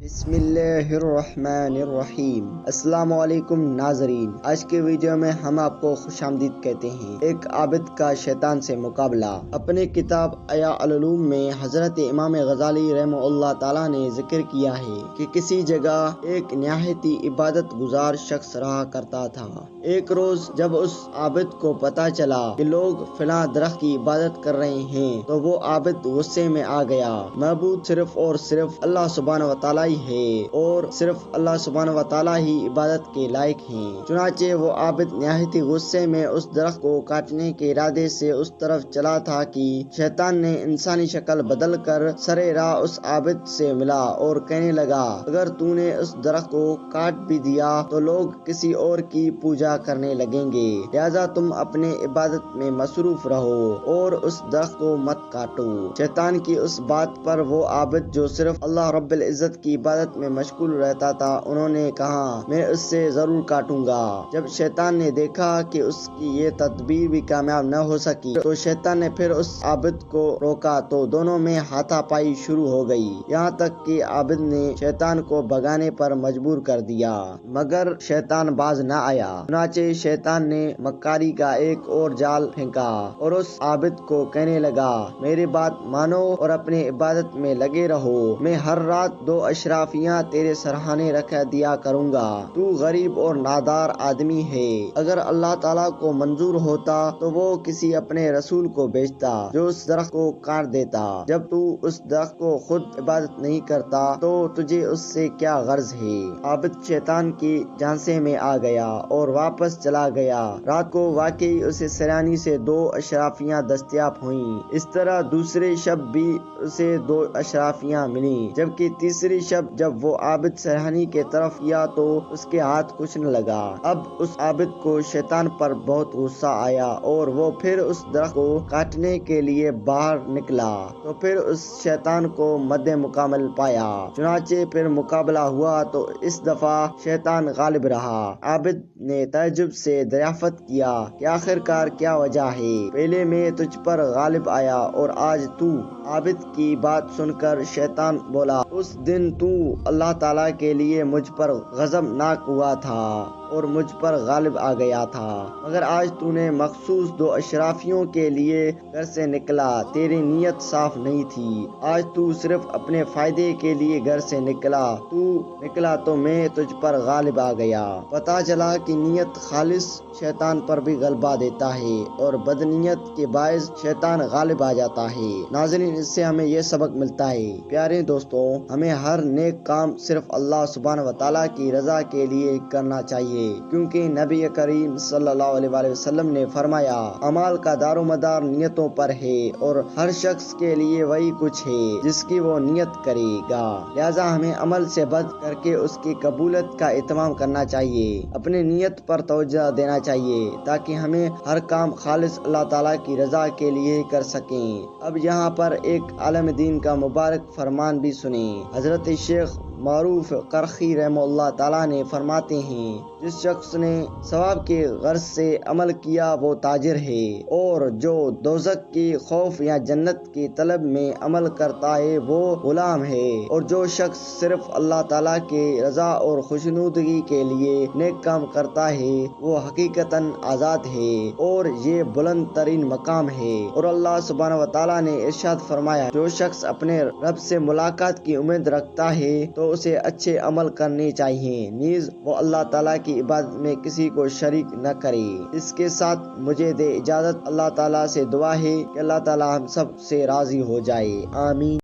بسم اللہ الرحمن الرحیم۔ السلام علیکم ناظرین، آج کے ویڈیو میں ہم آپ کو خوش آمدید کہتے ہیں۔ ایک عابد کا شیطان سے مقابلہ۔ اپنے کتاب احیاء العلوم میں حضرت امام غزالی رحمہ اللہ تعالیٰ نے ذکر کیا ہے کہ کسی جگہ ایک نہایت عبادت گزار شخص رہا کرتا تھا۔ ایک روز جب اس عابد کو پتہ چلا کہ لوگ فلاں درخت کی عبادت کر رہے ہیں تو وہ عابد غصے میں آ گیا۔ معبود صرف اور صرف اللہ سبحانہ و تعالیٰ ہی ہے اور صرف اللہ سبحانہ و تعالیٰ ہی عبادت کے لائق ہیں۔ چنانچہ وہ عابد نہایت غصے میں اس درخت کو کاٹنے کے ارادے سے اس طرف چلا تھا کہ شیطان نے انسانی شکل بدل کر سرے راہ اس عابد سے ملا اور کہنے لگا، اگر تو نے اس درخت کو کاٹ بھی دیا تو لوگ کسی اور کی پوجا کرنے لگیں گے، لہذا تم اپنے عبادت میں مصروف رہو اور اس درخت کو مت کاٹو۔ شیطان کی اس بات پر وہ عابد جو صرف اللہ رب العزت کی عبادت میں مشغول رہتا تھا، انہوں نے کہا، میں اس سے ضرور کاٹوں گا۔ جب شیطان نے دیکھا کہ اس کی یہ تدبیر بھی کامیاب نہ ہو سکی تو شیطان نے پھر اس عابد کو روکا تو دونوں میں ہاتھا پائی شروع ہو گئی، یہاں تک کہ عابد نے شیطان کو بھگانے پر مجبور کر دیا، مگر شیطان باز نہ آیا۔ چنانچہ شیطان نے مکاری کا ایک اور جال پھینکا اور اس عابد کو کہنے لگا، میری بات مانو اور اپنے عبادت میں لگے رہو، میں ہر رات 2 اشرافیاں تیرے سرہانے رکھ دیا کروں گا۔ تو غریب اور نادار آدمی ہے، اگر اللہ تعالیٰ کو منظور ہوتا تو وہ کسی اپنے رسول کو بھیجتا جو اس درخت کو کاٹ دیتا۔ جب تو اس درخت کو خود عبادت نہیں کرتا تو تجھے اس سے کیا غرض ہے؟ عابد شیطان کی جھانسے میں آ گیا اور واپس چلا گیا۔ رات کو واقعی اسے سرہانی سے 2 اشرافیاں دستیاب ہوئیں۔ اس طرح دوسرے شب بھی اسے 2 اشرافیاں ملیں، جبکہ تیسری شب جب وہ عابد سرہانی کے طرف کیا تو اس کے ہاتھ کچھ نہ لگا۔ اب اس عابد کو شیطان پر بہت غصہ آیا اور وہ پھر اس درخت کو کاٹنے کے لیے باہر نکلا تو پھر اس شیطان کو مد مکمل پایا۔ چنانچہ پھر مقابلہ ہوا تو اس دفعہ شیطان غالب رہا۔ عابد نے تعجب سے دریافت کیا کہ آخر کار کیا وجہ ہے؟ پہلے میں تجھ پر غالب آیا اور آج تو؟ عابد کی بات سن کر شیطان بولا، اس دن تو اللہ تعالیٰ کے لیے مجھ پر غضبناک ہوا تھا اور مجھ پر غالب آ گیا تھا، مگر آج تو نے مخصوص 2 اشرافیوں کے لیے گھر سے نکلا، تیری نیت صاف نہیں تھی۔ آج تو صرف اپنے فائدے کے لیے گھر سے نکلا تو میں تجھ پر غالب آ گیا۔ پتہ چلا کہ نیت خالص شیطان پر بھی غلبہ دیتا ہے اور بدنیت کے باعث شیطان غالب آ جاتا ہے۔ ناظرین، اس سے ہمیں یہ سبق ملتا ہے، پیارے دوستوں، ہمیں ہر نیک کام صرف اللہ سبحانہ و تعالیٰ کی رضا کے لیے کرنا چاہیے، کیونکہ نبی کریم صلی اللہ علیہ وآلہ وسلم نے فرمایا، اعمال کا دار و مدار نیتوں پر ہے اور ہر شخص کے لیے وہی کچھ ہے جس کی وہ نیت کرے گا، لہذا ہمیں عمل سے بڑھ کر کے اس کی قبولیت کا اہتمام کرنا چاہیے، اپنی نیت پر توجہ دینا چاہیے تاکہ ہمیں ہر کام خالص اللہ تعالیٰ کی رضا کے لیے کر سکیں۔ اب یہاں پر ایک عالم دین کا مبارک فرمان بھی سنیں۔ حضرت شیخ معروف کرخی رحمہ اللہ تعالیٰ نے فرماتے ہیں، جس شخص نے ثواب کے غرض سے عمل کیا وہ تاجر ہے، اور جو دوزخ کی خوف یا جنت کی طلب میں عمل کرتا ہے وہ غلام ہے، اور جو شخص صرف اللہ تعالیٰ کے رضا اور خوشنودگی کے لیے نیک کام کرتا ہے وہ حقیقتاً آزاد ہے، اور یہ بلند ترین مقام ہے۔ اور اللہ سبحانہ و تعالیٰ نے ارشاد فرمایا، جو شخص اپنے رب سے ملاقات کی امید رکھتا ہے تو اسے اچھے عمل کرنے چاہیے، نیز وہ اللہ تعالیٰ کی عبادت میں کسی کو شریک نہ کرے۔ اس کے ساتھ مجھے دے اجازت، اللہ تعالیٰ سے دعا ہے کہ اللہ تعالیٰ ہم سب سے راضی ہو جائے، آمین۔